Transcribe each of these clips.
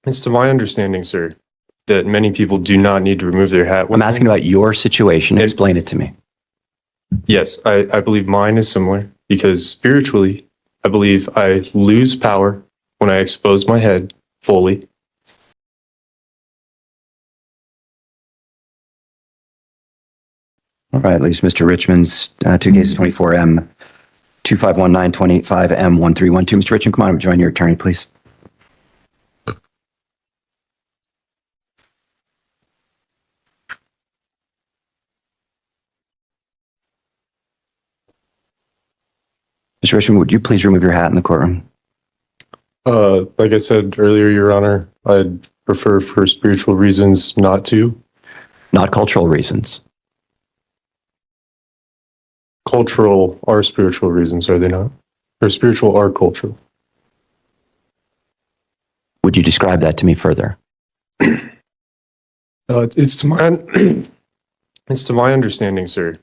It's to my understanding, sir, that many people do not need to remove their hat. I'm asking about your situation. Explain it to me. Yes, I believe mine is similar because spiritually, I believe I lose power when I expose my head fully. All right, at least Mr. Richmond's two cases, 24M, 2519, 25M, 1312. Mr. Richmond, come on, join your attorney, please. Mr. Richmond, would you please remove your hat in the courtroom? Like I said earlier, Your Honor, I'd prefer for spiritual reasons not to. Not cultural reasons. Cultural are spiritual reasons, are they not? Or spiritual are cultural. Would you describe that to me further? It's to my it's to my understanding, sir,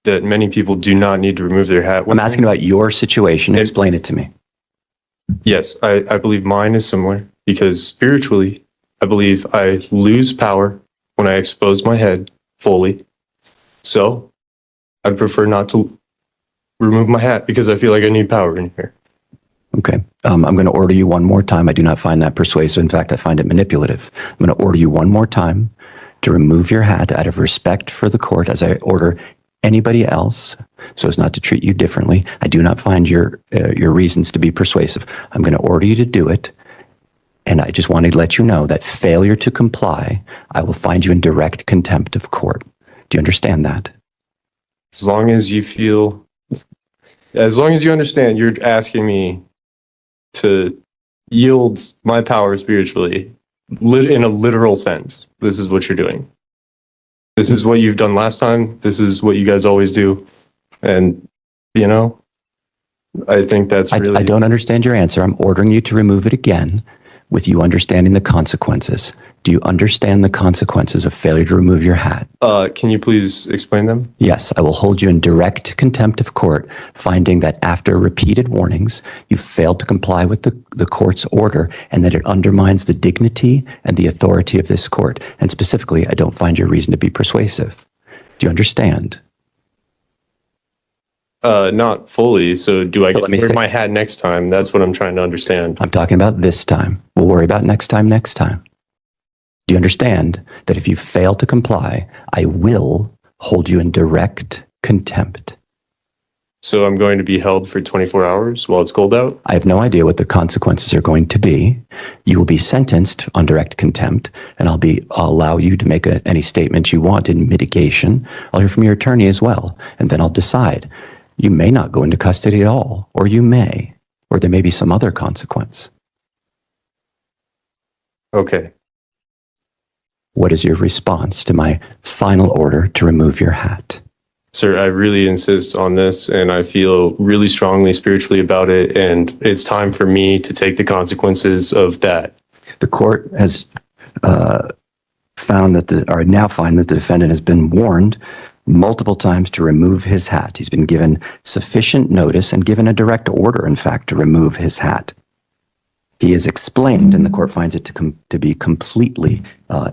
that many people do not need to remove their hat. I'm asking about your situation. Explain it to me. Yes, I believe mine is similar because spiritually, I believe I lose power when I expose my head fully. So I'd prefer not to remove my hat because I feel like I need power in here. Okay. I'm going to order you one more time. I do not find that persuasive. In fact, I find it manipulative. I'm going to order you one more time to remove your hat out of respect for the court as I order anybody else so as not to treat you differently. I do not find your reasons to be persuasive. I'm going to order you to do it. And I just want to let you know that failure to comply, I will find you in direct contempt of court. Do you understand that? As long as you understand, you're asking me to yield my power spiritually in a literal sense. This is what you're doing. This is what you've done last time. This is what you guys always do. And, you know, I think that's really... I don't understand your answer. I'm ordering you to remove it again with you understanding the consequences. Do you understand the consequences of failure to remove your hat? Can you please explain them? Yes, I will hold you in direct contempt of court, finding that after repeated warnings, you failed to comply with the court's order and that it undermines the dignity and the authority of this court. And specifically, I don't find your reason to be persuasive. Do you understand? Not fully. So do I get to wear my hat next time? That's what I'm trying to understand. I'm talking about this time. We'll worry about next time. Do you understand that if you fail to comply, I will hold you in direct contempt? So I'm going to be held for 24 hours while it's cold out? I have no idea what the consequences are going to be. You will be sentenced on direct contempt, and I'll allow you to make any statement you want in mitigation. I'll hear from your attorney as well, and then I'll decide. You may not go into custody at all, or you may, or there may be some other consequence. Okay. What is your response to my final order to remove your hat? Sir, I really insist on this, and I feel really strongly spiritually about it, and it's time for me to take the consequences of that. The court has now find that the defendant has been warned multiple times to remove his hat. He's been given sufficient notice and given a direct order, in fact, to remove his hat. He is explained, and the court finds it to be completely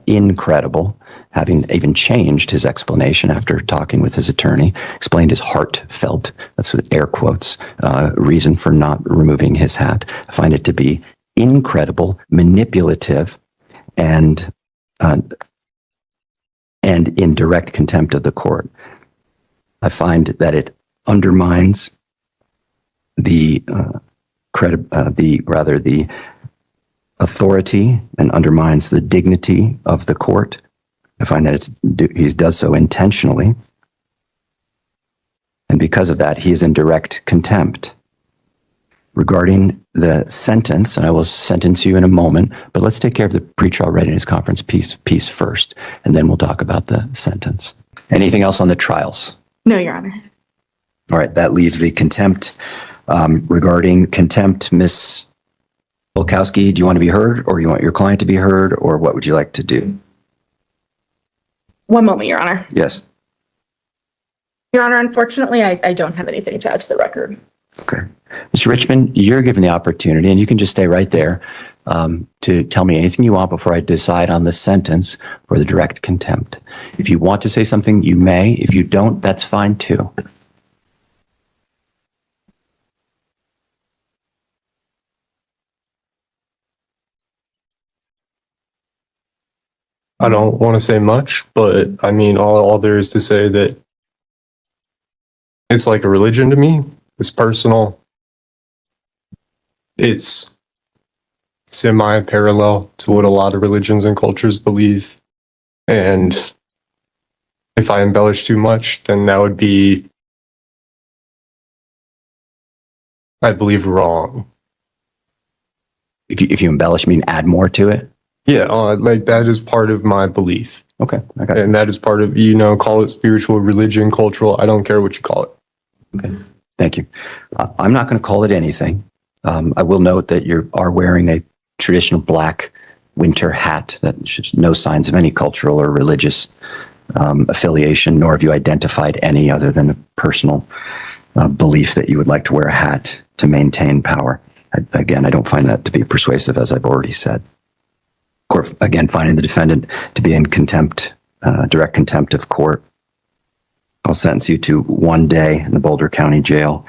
incredible, having even changed his explanation after talking with his attorney, explained his heartfelt, that's with air quotes, reason for not removing his hat. I find it to be incredible, manipulative, and in direct contempt of the court. I find that it undermines the authority and undermines the dignity of the court. I find that he does so intentionally. And because of that, he is in direct contempt. Regarding the sentence, and I will sentence you in a moment, but let's take care of the pretrial readiness conference piece first, and then we'll talk about the sentence. Anything else on the trials? No, Your Honor. All right, that leaves the contempt. Regarding contempt, Ms. Volkowski, do you want to be heard, or you want your client to be heard, or what would you like to do? One moment, Your Honor. Yes. Your Honor, unfortunately, I don't have anything to add to the record. Okay. Mr. Richmond, you're given the opportunity, and you can just stay right there, to tell me anything you want before I decide on the sentence or the direct contempt. If you want to say something, you may. If you don't, that's fine too. I don't want to say much, but I mean, all there is to say that it's like a religion to me. It's personal. It's semi-parallel to what a lot of religions and cultures believe. And if I embellish too much, then that would be, I believe, wrong. If you embellish, mean add more to it. Yeah, like that is part of my belief. Okay. Okay. And that is part of, call it spiritual, religion, cultural. I don't care what you call it. Okay. Thank you. I'm not going to call it anything. I will note that you are wearing a traditional black winter hat that shows no signs of any cultural or religious affiliation, nor have you identified any other than a personal belief that you would like to wear a hat to maintain power. Again, I don't find that to be persuasive, as I've already said. Court, again, finding the defendant to be in contempt, direct contempt of court. I'll sentence you to 1 day in the Boulder County Jail.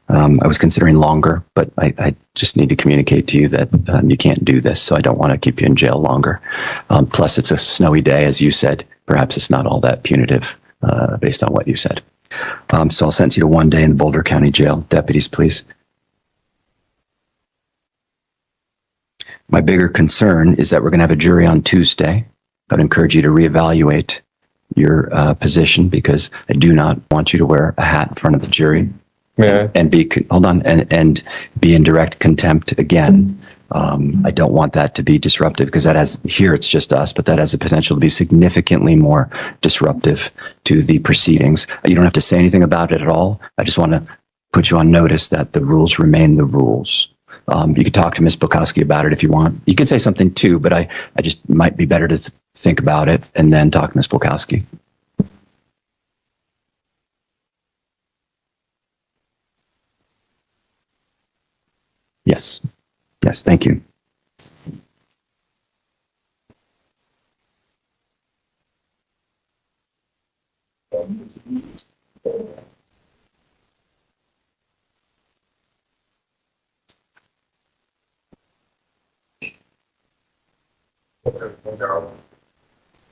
I was considering longer, but I just need to communicate to you that you can't do this, so I don't want to keep you in jail longer. Plus, it's a snowy day, as you said. Perhaps it's not all that punitive based on what you said. So I'll sentence you to 1 day in the Boulder County Jail. Deputies, please. My bigger concern is that we're going to have a jury on Tuesday. I'd encourage you to reevaluate your position because I do not want you to wear a hat in front of the jury. Yeah. And be in direct contempt again. I don't want that to be disruptive because here it's just us, but that has the potential to be significantly more disruptive to the proceedings. You don't have to say anything about it at all. I just want to put you on notice that the rules remain the rules. You could talk to Ms. Bukowski about it if you want. You could say something too, but I just might be better to think about it and then talk to Ms. Bukowski. Yes. Yes, thank you.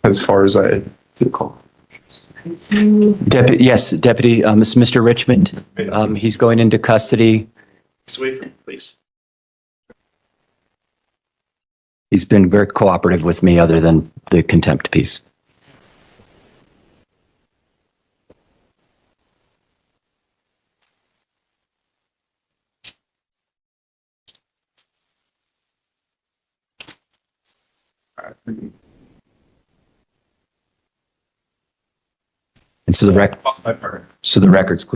As far as I recall. Deputy, yes, Deputy, Mr. Richmond, he's going into custody. Just wait for me, please. He's been very cooperative with me other than the contempt piece. And so the record's clear.